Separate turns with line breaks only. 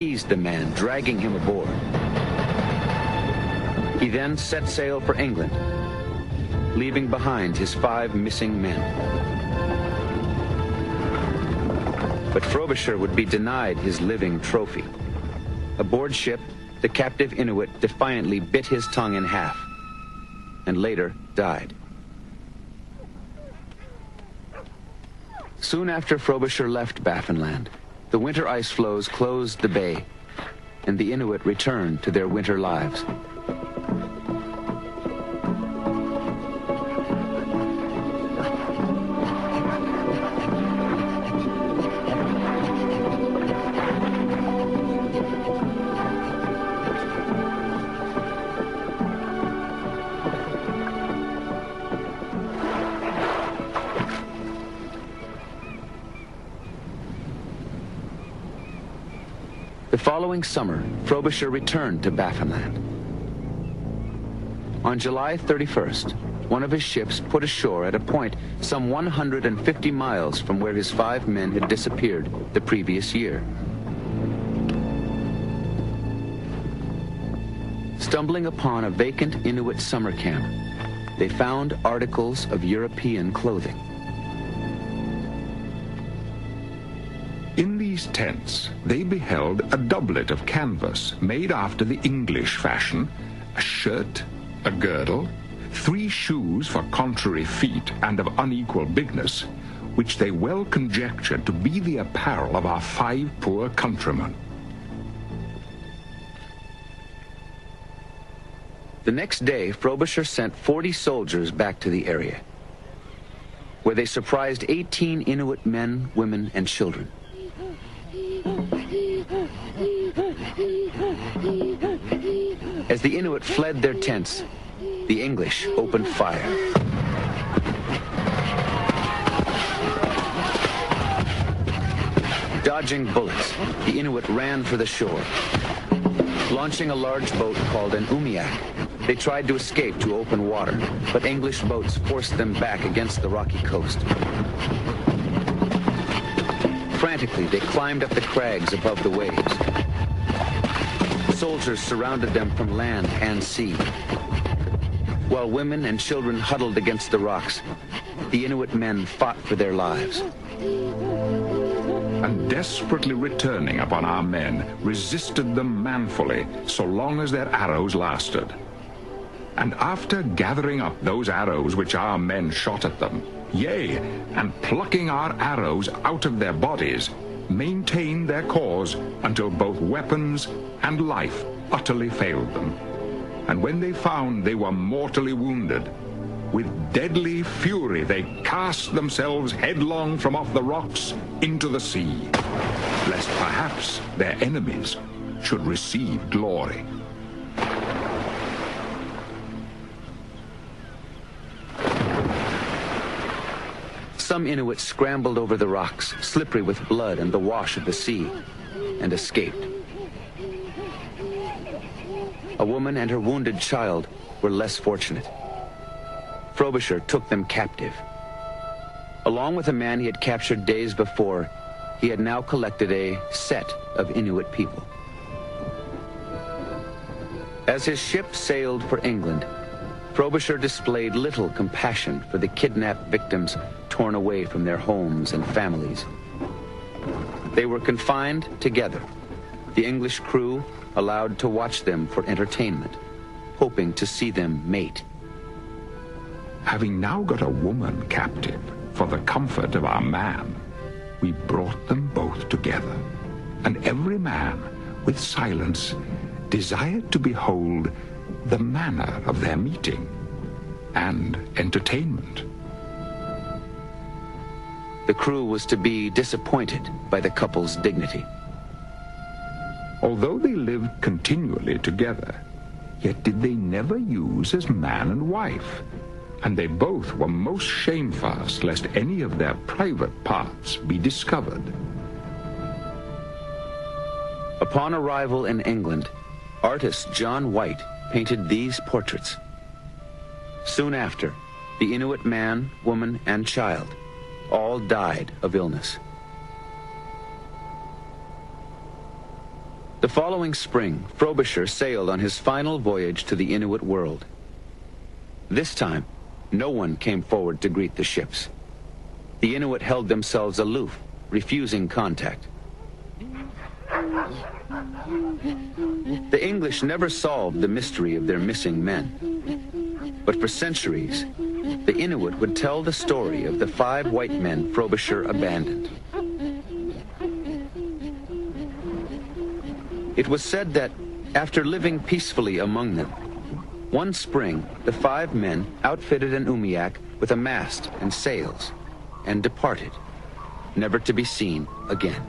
seized the man, dragging him aboard. He then set sail for England, leaving behind his 5 missing men. But Frobisher would be denied his living trophy. Aboard ship, the captive Inuit defiantly bit his tongue in half and later died. Soon after Frobisher left Baffinland, the winter ice floes closed the bay, and the Inuit returned to their winter lives. The following summer, Frobisher returned to Baffinland. On July 31st, one of his ships put ashore at a point some 150 miles from where his 5 men had disappeared the previous year. Stumbling upon a vacant Inuit summer camp, they found articles of European clothing.
In these tents, they beheld a doublet of canvas made after the English fashion, a shirt, a girdle, 3 shoes for contrary feet and of unequal bigness, which they well conjectured to be the apparel of our 5 poor countrymen.
The next day, Frobisher sent 40 soldiers back to the area, where they surprised 18 Inuit men, women, and children. As the Inuit fled their tents, the English opened fire. Dodging bullets, the Inuit ran for the shore. Launching a large boat called an umiak, they tried to escape to open water, but English boats forced them back against the rocky coast. Frantically, they climbed up the crags above the waves. Soldiers surrounded them from land and sea. While women and children huddled against the rocks, the Inuit men fought for their lives.
And desperately returning upon our men, resisted them manfully so long as their arrows lasted. And after gathering up those arrows which our men shot at them, yea, and plucking our arrows out of their bodies, maintained their cause until both weapons and life utterly failed them. And when they found they were mortally wounded, with deadly fury they cast themselves headlong from off the rocks into the sea, lest perhaps their enemies should receive glory.
Some Inuits scrambled over the rocks, slippery with blood and the wash of the sea, and escaped. A woman and her wounded child were less fortunate. Frobisher took them captive. Along with a man he had captured days before, he had now collected a set of Inuit people. As his ship sailed for England, Frobisher displayed little compassion for the kidnapped victims torn away from their homes and families. They were confined together, the English crew allowed to watch them for entertainment, hoping to see them mate.
Having now got a woman captive for the comfort of our man, we brought them both together, and every man, with silence, desired to behold the manner of their meeting and entertainment.
The crew was to be disappointed by the couple's dignity.
Although they lived continually together, yet did they never use as man and wife, and they both were most shamefast lest any of their private parts be discovered.
Upon arrival in England, artist John White painted these portraits. Soon after, the Inuit man, woman, and child all died of illness. The following spring, Frobisher sailed on his final voyage to the Inuit world. This time, no one came forward to greet the ships. The Inuit held themselves aloof, refusing contact. The English never solved the mystery of their missing men. But for centuries, the Inuit would tell the story of the 5 white men Frobisher abandoned. It was said that, after living peacefully among them, one spring the 5 men outfitted an umiak with a mast and sails and departed, never to be seen again.